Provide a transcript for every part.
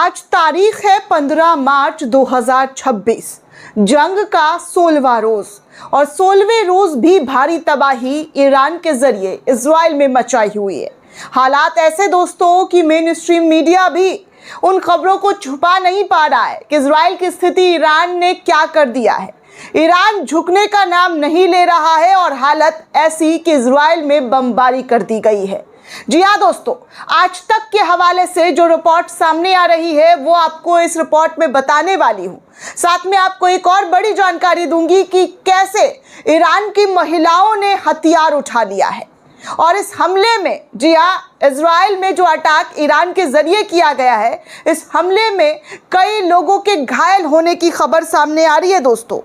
आज तारीख है 15 मार्च 2026। जंग का 16वां रोज और 16वें रोज भी भारी तबाही ईरान के जरिए इजराइल में मचाई हुई है। हालात ऐसे दोस्तों कि मेन स्ट्रीम मीडिया भी उन खबरों को छुपा नहीं पा रहा है कि इजराइल की स्थिति ईरान ने क्या कर दिया है। ईरान झुकने का नाम नहीं ले रहा है और हालत ऐसी कि इजराइल में बमबारी कर दी गई है। जी हाँ दोस्तों, आज तक के हवाले से जो रिपोर्ट सामने आ रही है वो आपको इस रिपोर्ट में बताने वाली हूँ। साथ में आपको एक और बड़ी जानकारी दूंगी कि कैसे ईरान की महिलाओं ने हथियार उठा लिया है और इस हमले में, जी हाँ, इजराइल में जो अटैक ईरान के जरिए किया गया है, इस हमले में कई लोगों के घायल होने की खबर सामने आ रही है दोस्तों।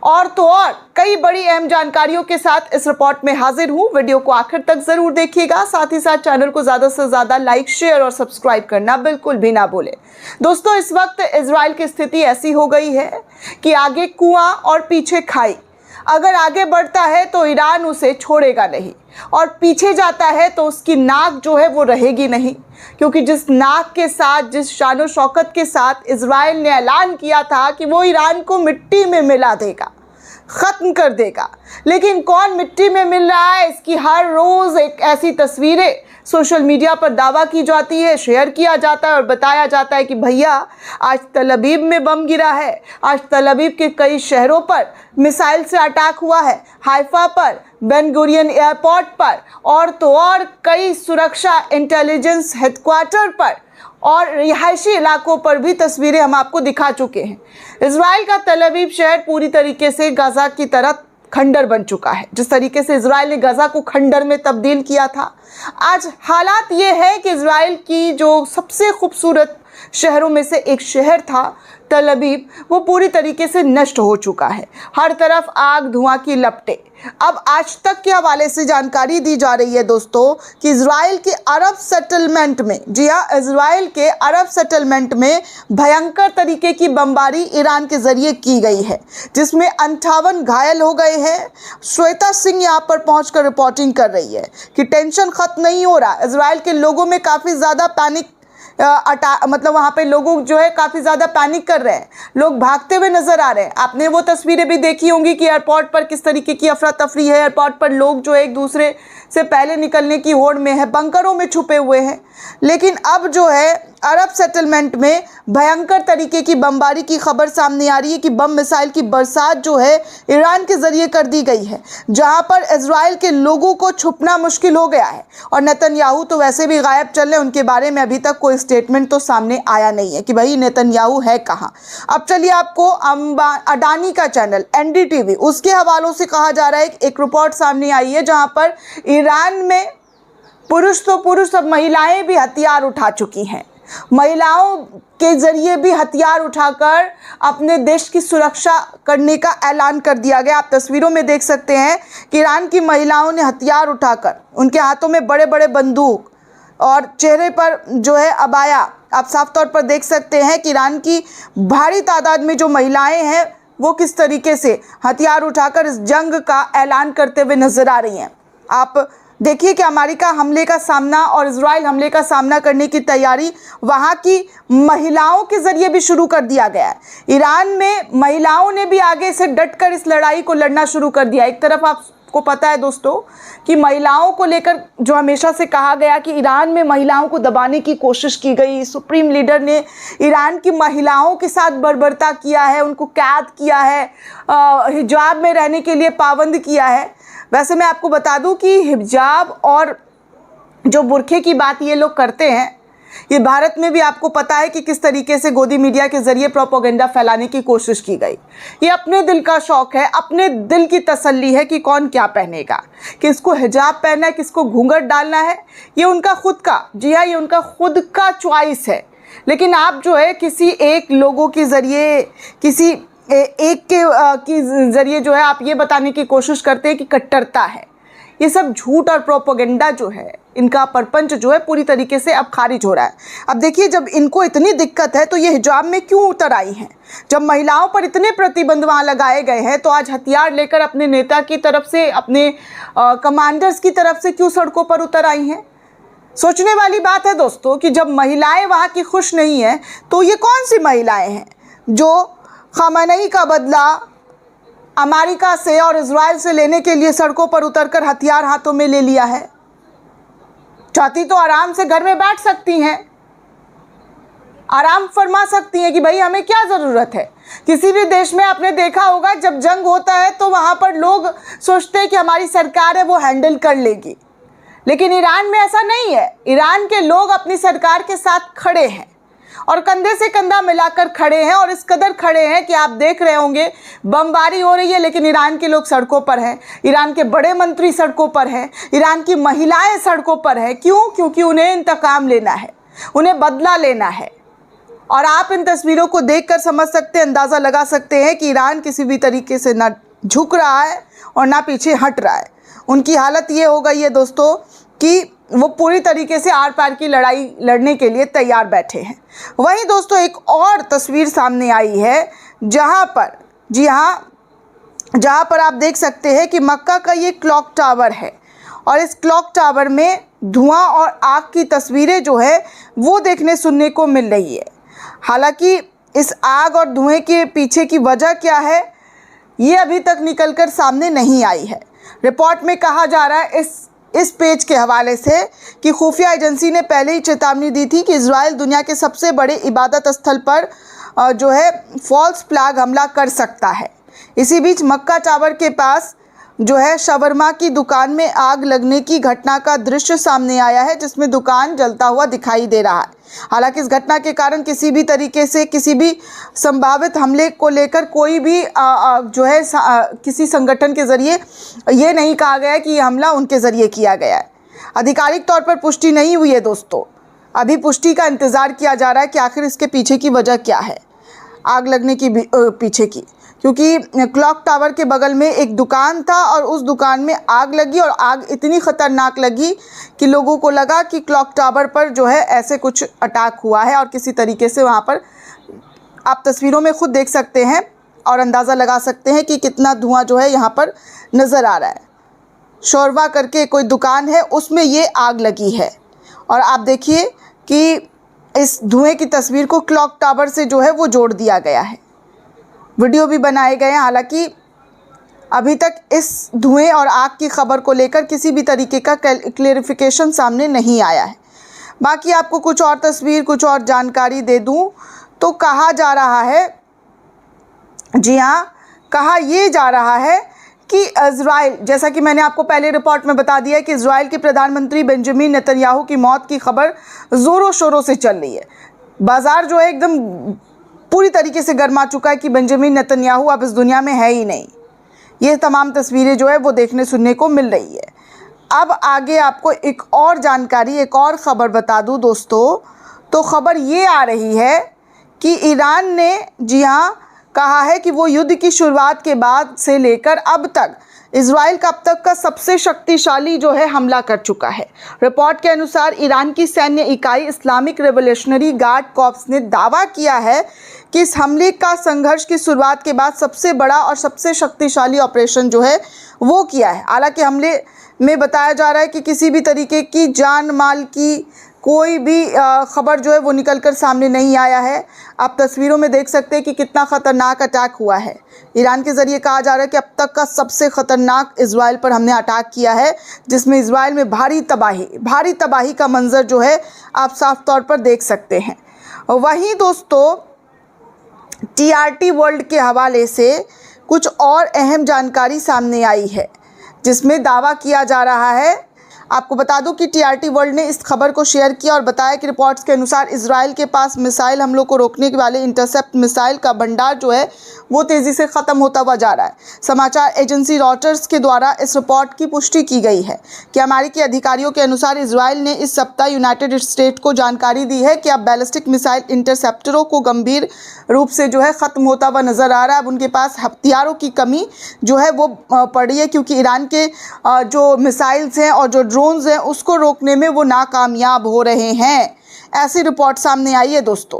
और तो और कई बड़ी अहम जानकारियों के साथ इस रिपोर्ट में हाजिर हूं। वीडियो को आखिर तक जरूर देखिएगा। साथ ही साथ चैनल को ज़्यादा से ज़्यादा लाइक, शेयर और सब्सक्राइब करना बिल्कुल भी ना भूलें। दोस्तों, इस वक्त इजराइल की स्थिति ऐसी हो गई है कि आगे कुआं और पीछे खाई। अगर आगे बढ़ता है तो ईरान उसे छोड़ेगा नहीं और पीछे जाता है तो उसकी नाक जो है वो रहेगी नहीं, क्योंकि जिस नाक के साथ, जिस शान शौकत के साथ इजराइल ने ऐलान किया था कि वो ईरान को मिट्टी में मिला देगा, ख़त्म कर देगा, लेकिन कौन मिट्टी में मिल रहा है, इसकी हर रोज़ एक ऐसी तस्वीरें सोशल मीडिया पर दावा की जाती है, शेयर किया जाता है और बताया जाता है कि भैया आज तल अबीब में बम गिरा है, आज तल अबीब के कई शहरों पर मिसाइल से अटैक हुआ है, हाइफा पर, बेन गुरियन एयरपोर्ट पर और तो और कई सुरक्षा इंटेलिजेंस हेडक्वार्टर पर और रिहायशी इलाकों पर भी तस्वीरें हम आपको दिखा चुके हैं। इजराइल का तल अबीब शहर पूरी तरीके से गाज़ा की तरह खंडर बन चुका है। जिस तरीके से इजराइल ने गाज़ा को खंडर में तब्दील किया था, आज हालात ये है कि इजराइल की जो सबसे खूबसूरत शहरों में से एक शहर था तल अबीब, वो पूरी तरीके से नष्ट हो चुका है। हर तरफ आग धुआं की लपटें। अब आज तक के हवाले से जानकारी दी जा रही है दोस्तों कि इजराइल के अरब सेटलमेंट में, जी हाँ, इजराइल के अरब सेटलमेंट में भयंकर तरीके की बमबारी ईरान के ज़रिए की गई है, जिसमें 58 घायल हो गए हैं। श्वेता सिंह यहाँ पर पहुँचकर रिपोर्टिंग कर रही है कि टेंशन ख़त्म नहीं हो रहा। इजराइल के लोगों में काफ़ी ज़्यादा पैनिक मतलब वहाँ पे लोगों जो है काफ़ी ज़्यादा पैनिक कर रहे हैं, लोग भागते हुए नज़र आ रहे हैं। आपने वो तस्वीरें भी देखी होंगी कि एयरपोर्ट पर किस तरीके की अफरा तफरी है। एयरपोर्ट पर लोग जो एक दूसरे से पहले निकलने की होड़ में है, बंकरों में छुपे हुए हैं। लेकिन अब जो है अरब सेटलमेंट में भयंकर तरीके की बमबारी की खबर सामने आ रही है कि बम मिसाइल की बरसात जो है ईरान के ज़रिए कर दी गई है, जहां पर इजराइल के लोगों को छुपना मुश्किल हो गया है। और नेतन्याहू तो वैसे भी गायब चल रहे, उनके बारे में अभी तक कोई स्टेटमेंट तो सामने आया नहीं है कि भाई नेतन्याहू है कहाँ। अब चलिए आपको अडानी का चैनल NDTV, उसके हवालों से कहा जा रहा है, एक रिपोर्ट सामने आई है जहाँ पर ईरान में पुरुष तो पुरुष, अब महिलाएं भी हथियार उठा चुकी हैं। महिलाओं के जरिए भी हथियार उठाकर अपने देश की सुरक्षा करने का ऐलान कर दिया गया। आप तस्वीरों में देख सकते हैं कि ईरान की महिलाओं ने हथियार उठाकर, उनके हाथों में बड़े बड़े बंदूक और चेहरे पर जो है अबाया, आप साफ तौर पर देख सकते हैं कि ईरान की भारी तादाद में जो महिलाएं हैं वो किस तरीके से हथियार उठाकर इस जंग का ऐलान करते हुए नजर आ रही हैं। आप देखिए कि अमेरिका हमले का सामना और इजराइल हमले का सामना करने की तैयारी वहाँ की महिलाओं के ज़रिए भी शुरू कर दिया गया है। ईरान में महिलाओं ने भी आगे से डटकर इस लड़ाई को लड़ना शुरू कर दिया। एक तरफ आपको पता है दोस्तों कि महिलाओं को लेकर जो हमेशा से कहा गया कि ईरान में महिलाओं को दबाने की कोशिश की गई, सुप्रीम लीडर ने ईरान की महिलाओं के साथ बर्बरता किया है, उनको कैद किया है, हिजाब में रहने के लिए पाबंद किया है। वैसे मैं आपको बता दूं कि हिजाब और जो बुरखे की बात ये लोग करते हैं, ये भारत में भी आपको पता है कि किस तरीके से गोदी मीडिया के ज़रिए प्रोपेगेंडा फैलाने की कोशिश की गई। ये अपने दिल का शौक़ है, अपने दिल की तसल्ली है कि कौन क्या पहनेगा, किसको हिजाब पहनना है, किसको घूंघट डालना है, ये उनका खुद का, जी हाँ, ये उनका खुद का चॉइस है। लेकिन आप जो है किसी एक लोगों के ज़रिए, किसी एक के ज़रिए जो है आप ये बताने की कोशिश करते हैं कि कट्टरता है। ये सब झूठ और प्रोपेगेंडा जो है, इनका परपंच जो है पूरी तरीके से अब खारिज हो रहा है। अब देखिए, जब इनको इतनी दिक्कत है तो ये हिजाब में क्यों उतर आई हैं? जब महिलाओं पर इतने प्रतिबंध वहाँ लगाए गए हैं तो आज हथियार लेकर अपने नेता की तरफ से, अपने कमांडर्स की तरफ से क्यों सड़कों पर उतर आई हैं? सोचने वाली बात है दोस्तों कि जब महिलाएं वहाँ की खुश नहीं हैं तो ये कौन सी महिलाएं हैं जो खamenei का बदला अमेरिका से और इजराइल से लेने के लिए सड़कों पर उतरकर हथियार हाथों में ले लिया है। चाहती तो आराम से घर में बैठ सकती हैं, आराम फरमा सकती हैं कि भाई हमें क्या ज़रूरत है। किसी भी देश में आपने देखा होगा जब जंग होता है तो वहाँ पर लोग सोचते हैं कि हमारी सरकार है वो हैंडल कर लेगी, लेकिन ईरान में ऐसा नहीं है। ईरान के लोग अपनी सरकार के साथ खड़े हैं और कंधे से कंधा मिलाकर खड़े हैं, और इस कदर खड़े हैं कि आप देख रहे होंगे बमबारी हो रही है लेकिन ईरान के लोग सड़कों पर हैं, ईरान के बड़े मंत्री सड़कों पर हैं, ईरान की महिलाएं सड़कों पर हैं। क्यों? क्योंकि उन्हें इंतकाम लेना है, उन्हें बदला लेना है। और आप इन तस्वीरों को देखकर समझ सकते हैं, अंदाज़ा लगा सकते हैं कि ईरान किसी भी तरीके से ना झुक रहा है और ना पीछे हट रहा है। उनकी हालत ये हो गई है दोस्तों कि वो पूरी तरीके से आर पार की लड़ाई लड़ने के लिए तैयार बैठे हैं। वहीं दोस्तों एक और तस्वीर सामने आई है जहां पर, जी हाँ, जहां पर आप देख सकते हैं कि मक्का का ये क्लॉक टावर है और इस क्लॉक टावर में धुआं और आग की तस्वीरें जो है वो देखने सुनने को मिल रही है। हालांकि इस आग और धुएं के पीछे की वजह क्या है ये अभी तक निकलकर सामने नहीं आई है। रिपोर्ट में कहा जा रहा है इस पेज के हवाले से कि खुफिया एजेंसी ने पहले ही चेतावनी दी थी कि इजराइल दुनिया के सबसे बड़े इबादत स्थल पर जो है फॉल्स फ्लैग हमला कर सकता है। इसी बीच मक्का टावर के पास जो है शवरमा की दुकान में आग लगने की घटना का दृश्य सामने आया है, जिसमें दुकान जलता हुआ दिखाई दे रहा है। हालांकि इस घटना के कारण किसी भी तरीके से किसी भी संभावित हमले को लेकर कोई भी जो है किसी संगठन के ज़रिए ये नहीं कहा गया है कि ये हमला उनके ज़रिए किया गया है। आधिकारिक तौर पर पुष्टि नहीं हुई है दोस्तों, अभी पुष्टि का इंतज़ार किया जा रहा है कि आखिर इसके पीछे की वजह क्या है, आग लगने की पीछे की। क्योंकि क्लॉक टावर के बगल में एक दुकान था और उस दुकान में आग लगी और आग इतनी ख़तरनाक लगी कि लोगों को लगा कि क्लॉक टावर पर जो है ऐसे कुछ अटैक हुआ है और किसी तरीके से वहाँ पर आप तस्वीरों में खुद देख सकते हैं और अंदाज़ा लगा सकते हैं कि कितना धुआं जो है यहाँ पर नज़र आ रहा है। शोरवा करके कोई दुकान है उसमें ये आग लगी है और आप देखिए कि इस धुएँ की तस्वीर को क्लॉक टावर से जो है वो जोड़ दिया गया है। वीडियो भी बनाए गए हैं। हालांकि अभी तक इस धुएं और आग की खबर को लेकर किसी भी तरीके का क्लेरिफिकेशन सामने नहीं आया है। बाकी आपको कुछ और तस्वीर, कुछ और जानकारी दे दूं तो कहा जा रहा है, जी हाँ, कहा ये जा रहा है कि इजराइल, जैसा कि मैंने आपको पहले रिपोर्ट में बता दिया कि इजराइल के प्रधानमंत्री बेंजामिन नेतन्याहू की मौत की खबर ज़ोरों शोरों से चल रही है। बाज़ार जो है एकदम पूरी तरीके से गर्मा चुका है कि बेंजामिन नेतन्याहू अब इस दुनिया में है ही नहीं। ये तमाम तस्वीरें जो है वो देखने सुनने को मिल रही है। अब आगे आपको एक और जानकारी, एक और ख़बर बता दूं दोस्तों, तो ख़बर ये आ रही है कि ईरान ने, जी हाँ, कहा है कि वो युद्ध की शुरुआत के बाद से लेकर अब तक इजराइल का अब तक का सबसे शक्तिशाली जो है हमला कर चुका है। रिपोर्ट के अनुसार ईरान की सैन्य इकाई इस्लामिक रेवोल्यूशनरी गार्ड कॉर्प्स ने दावा किया है कि इस हमले का संघर्ष की शुरुआत के बाद सबसे बड़ा और सबसे शक्तिशाली ऑपरेशन जो है वो किया है। हालांकि हमले में बताया जा रहा है कि किसी भी तरीके की जान माल की कोई भी ख़बर जो है वो निकलकर सामने नहीं आया है। आप तस्वीरों में देख सकते हैं कि कितना ख़तरनाक अटैक हुआ है। ईरान के ज़रिए कहा जा रहा है कि अब तक का सबसे ख़तरनाक इजराइल पर हमने अटैक किया है, जिसमें इजराइल में भारी तबाही का मंजर जो है आप साफ तौर पर देख सकते हैं। वहीं दोस्तों TRT वर्ल्ड के हवाले से कुछ और अहम जानकारी सामने आई है, जिसमें दावा किया जा रहा है। आपको बता दूं कि TRT वर्ल्ड ने इस खबर को शेयर किया और बताया कि रिपोर्ट्स के अनुसार इजराइल के पास मिसाइल हमलों को रोकने वाले इंटरसेप्ट मिसाइल का भंडार जो है वो तेज़ी से ख़त्म होता हुआ जा रहा है। समाचार एजेंसी रॉयटर्स के द्वारा इस रिपोर्ट की पुष्टि की गई है कि अमेरिकी अधिकारियों के अनुसार इजराइल ने इस सप्ताह यूनाइटेड स्टेट को जानकारी दी है कि अब बैलिस्टिक मिसाइल इंटरसेप्टरों को गंभीर रूप से जो है ख़त्म होता हुआ नज़र आ रहा है। अब उनके पास हथियारों की कमी जो है वो पड़ी है, क्योंकि ईरान के जो मिसाइल्स हैं और जो ड्रोन्स हैं उसको रोकने में वो नाकामयाब हो रहे हैं। ऐसी रिपोर्ट सामने आई है दोस्तों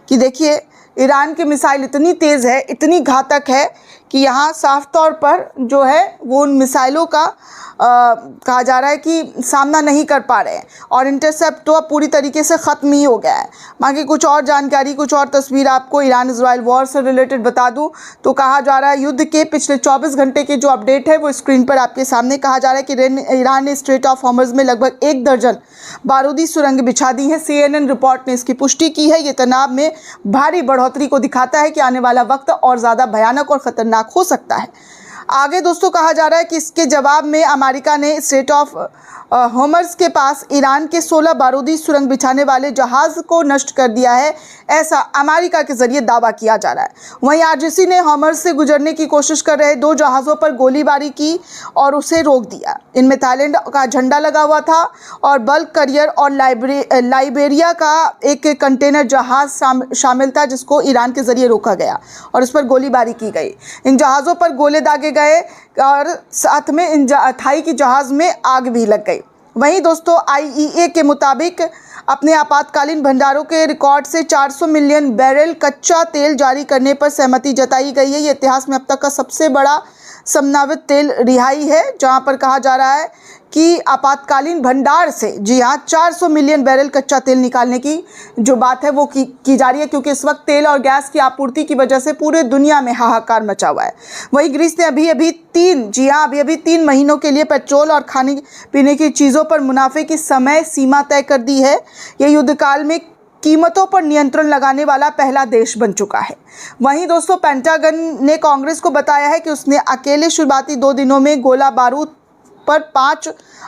कि देखिए ईरान की मिसाइल इतनी तेज़ है, इतनी घातक है कि यहाँ साफ तौर पर जो है वो उन मिसाइलों का कहा जा रहा है कि सामना नहीं कर पा रहे हैं और इंटरसेप्ट तो अब पूरी तरीके से ख़त्म ही हो गया है। बाकी कुछ और जानकारी, कुछ और तस्वीर आपको ईरान इजराइल वॉर से रिलेटेड बता दूं तो कहा जा रहा है युद्ध के पिछले 24 घंटे के जो अपडेट है वो स्क्रीन पर आपके सामने। कहा जा रहा है कि ईरान ने स्ट्रेट ऑफ हॉर्मुज़ में लगभग 1 दर्जन बारूदी सुरंग बिछा दी है। CNN रिपोर्ट ने इसकी पुष्टि की है। ये तनाव में भारी बढ़ोतरी को दिखाता है कि आने वाला वक्त और ज़्यादा भयानक और ख़तरनाक हो सकता है। आगे दोस्तों कहा जा रहा है कि इसके जवाब में अमेरिका ने स्ट्रेट ऑफ हॉर्मुज़ के पास ईरान के 16 बारूदी सुरंग बिछाने वाले जहाज़ को नष्ट कर दिया है, ऐसा अमेरिका के जरिए दावा किया जा रहा है। वहीं RGC ने हॉर्मुज़ से गुजरने की कोशिश कर रहे 2 जहाज़ों पर गोलीबारी की और उसे रोक दिया। इनमें थाईलैंड का झंडा लगा हुआ था और बल्क करियर और लाइबेरिया का एक कंटेनर जहाज़ शामिल था जिसको ईरान के जरिए रोका गया और उस पर गोलीबारी की गई। इन जहाज़ों पर गोले दागे गए और साथ में इन थाई की जहाज़ में आग भी लग गई। वहीं दोस्तों IEA के मुताबिक अपने आपातकालीन भंडारों के रिकॉर्ड से 400 मिलियन बैरल कच्चा तेल जारी करने पर सहमति जताई गई है। ये इतिहास में अब तक का सबसे बड़ा समन्वित तेल रिहाई है, जहां पर कहा जा रहा है कि आपातकालीन भंडार से, जी हाँ, 400 मिलियन बैरल कच्चा तेल निकालने की जो बात है वो की जा रही है, क्योंकि इस वक्त तेल और गैस की आपूर्ति की वजह से पूरे दुनिया में हाहाकार मचा हुआ है। वहीं ग्रीस ने अभी 3 महीनों के लिए पेट्रोल और खाने पीने की चीज़ों पर मुनाफे की समय सीमा तय कर दी है। ये युद्धकाल में कीमतों पर नियंत्रण लगाने वाला पहला देश बन चुका है। वहीं दोस्तों पेंटागन ने कांग्रेस को बताया है कि उसने अकेले शुरुआती 2 दिनों में गोला बारूद पर $5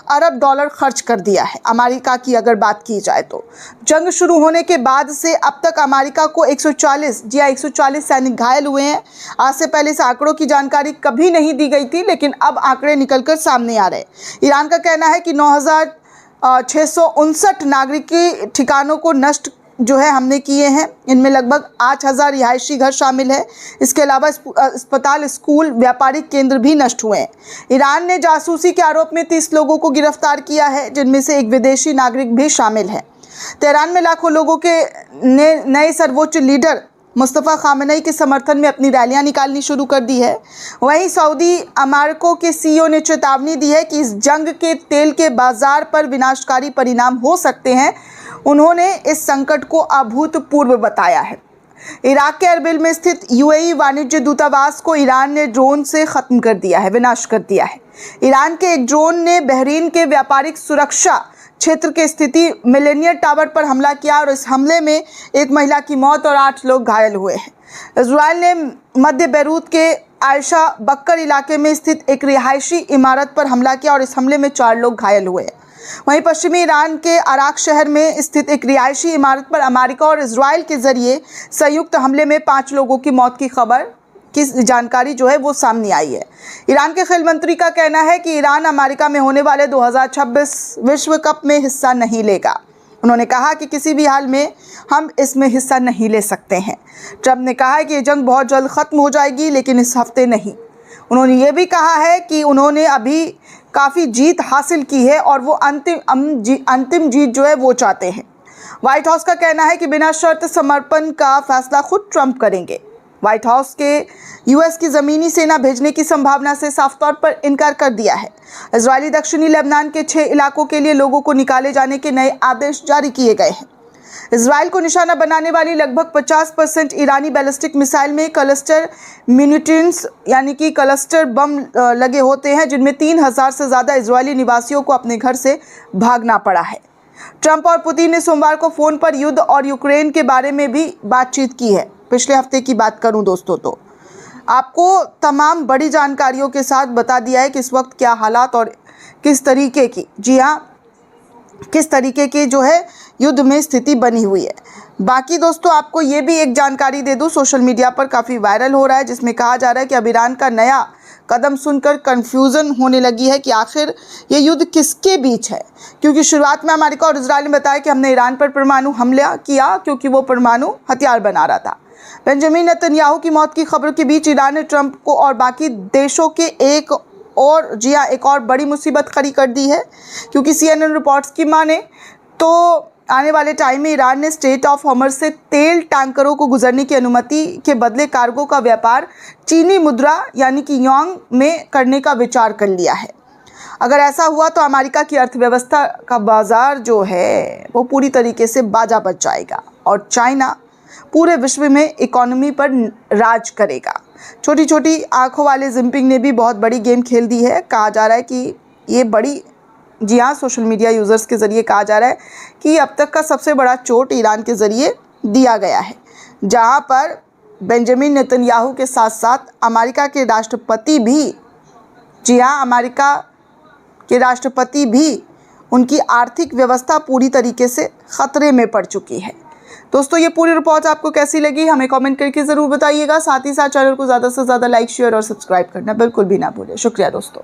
अरब खर्च कर दिया है। अमेरिका की अगर बात की जाए तो जंग शुरू होने के बाद से अब तक अमेरिका को 140 सैनिक घायल हुए हैं। आज से पहले इस आंकड़ों की जानकारी कभी नहीं दी गई थी, लेकिन अब आंकड़े निकलकर सामने आ रहे हैं। ईरान का कहना है कि 9,659 नागरिकी ठिकानों को नष्ट जो है हमने किए हैं। इनमें लगभग 8,000 रिहायशी घर शामिल है। इसके अलावा अस्पताल, स्कूल, व्यापारिक केंद्र भी नष्ट हुए हैं। ईरान ने जासूसी के आरोप में 30 लोगों को गिरफ्तार किया है, जिनमें से एक विदेशी नागरिक भी शामिल है। तेहरान में लाखों लोगों के नए सर्वोच्च लीडर मुस्तफ़ा खामेनेई के समर्थन में अपनी रैलियां निकालनी शुरू कर दी है। वहीं सऊदी अमारको के CEO ने चेतावनी दी है कि इस जंग के तेल के बाजार पर विनाशकारी परिणाम हो सकते हैं। उन्होंने इस संकट को अभूतपूर्व बताया है। इराक के अरबिल में स्थित UAE वाणिज्य दूतावास को ईरान ने ड्रोन से ख़त्म कर दिया है, विनाश कर दिया है। ईरान के एक ड्रोन ने बहरीन के व्यापारिक सुरक्षा क्षेत्र के स्थिति मिलेनियर टावर पर हमला किया और इस हमले में एक महिला की मौत और 8 लोग घायल हुए हैं। इजराइल ने मध्य बैरूत के आयशा बक्कर इलाके में स्थित एक रिहायशी इमारत पर हमला किया और इस हमले में 4 लोग घायल हुए हैं। वहीं पश्चिमी ईरान के अराक शहर में स्थित एक रिहायशी इमारत पर अमेरिका और इजराइल के जरिए संयुक्त हमले में 5 लोगों की मौत की खबर की जानकारी जो है वो सामने आई है। ईरान के खेल मंत्री का कहना है कि ईरान अमेरिका में होने वाले 2026 विश्व कप में हिस्सा नहीं लेगा। उन्होंने कहा कि किसी भी हाल में हम इसमें हिस्सा नहीं ले सकते हैं। ट्रंप ने कहा है कि ये जंग बहुत जल्द ख़त्म हो जाएगी, लेकिन इस हफ्ते नहीं। उन्होंने ये भी कहा है कि उन्होंने अभी काफ़ी जीत हासिल की है और वो अंतिम जीत जो है वो चाहते हैं। व्हाइट हाउस का कहना है कि बिना शर्त समर्पण का फैसला खुद ट्रंप करेंगे। व्हाइट हाउस के US की ज़मीनी सेना भेजने की संभावना से साफ तौर पर इनकार कर दिया है। इजरायली दक्षिणी लेबनान के 6 इलाकों के लिए लोगों को निकाले जाने के नए आदेश जारी किए गए हैं। इजराइल को निशाना बनाने वाली लगभग 50% ईरानी बैलिस्टिक मिसाइल में क्लस्टर म्यूनिशंस यानी कि क्लस्टर बम लगे होते हैं, जिनमें 3,000 से ज़्यादा इजरायली निवासियों को अपने घर से भागना पड़ा है। ट्रंप और पुतिन ने सोमवार को फ़ोन पर युद्ध और यूक्रेन के बारे में भी बातचीत की है। पिछले हफ्ते की बात करूं दोस्तों तो आपको तमाम बड़ी जानकारियों के साथ बता दिया है कि इस वक्त क्या हालात और किस तरीके की, जी हाँ, किस तरीके की जो है युद्ध में स्थिति बनी हुई है। बाकी दोस्तों आपको ये भी एक जानकारी दे दूं, सोशल मीडिया पर काफ़ी वायरल हो रहा है, जिसमें कहा जा रहा है कि अब ईरान का नया कदम सुनकर कन्फ्यूज़न होने लगी है कि आखिर ये युद्ध किसके बीच है। क्योंकि शुरुआत में अमेरिका और इजराइल ने बताया कि हमने ईरान पर परमाणु हमला किया क्योंकि वो परमाणु हथियार बना रहा था। बेंजामिन नेतन्याहू की मौत की खबर के बीच ईरान ने ट्रंप को और बाकी देशों के एक और बड़ी मुसीबत खड़ी कर दी है। क्योंकि CNN रिपोर्ट्स की माने तो आने वाले टाइम में ईरान ने स्ट्रेट ऑफ हॉर्मज़ से तेल टैंकरों को गुजरने की अनुमति के बदले कार्गो का व्यापार चीनी मुद्रा यानी कि युआन में करने का विचार कर लिया है। अगर ऐसा हुआ तो अमेरिका की अर्थव्यवस्था का बाजार जो है वो पूरी तरीके से बाजा बच जाएगा और चाइना पूरे विश्व में इकोनॉमी पर राज करेगा। छोटी छोटी आंखों वाले जिनपिंग ने भी बहुत बड़ी गेम खेल दी है। कहा जा रहा है कि ये बड़ी, जी हाँ, सोशल मीडिया यूज़र्स के ज़रिए कहा जा रहा है कि अब तक का सबसे बड़ा चोट ईरान के ज़रिए दिया गया है, जहां पर बेंजामिन नेतन्याहू के साथ साथ अमेरिका के राष्ट्रपति भी, जी हाँ, अमेरिका के राष्ट्रपति भी, उनकी आर्थिक व्यवस्था पूरी तरीके से ख़तरे में पड़ चुकी है। दोस्तों, ये पूरी रिपोर्ट आपको कैसी लगी हमें कमेंट करके ज़रूर बताइएगा। साथ ही साथ चैनल को ज़्यादा से ज़्यादा लाइक, शेयर और सब्सक्राइब करना बिल्कुल भी ना भूलें। शुक्रिया दोस्तों।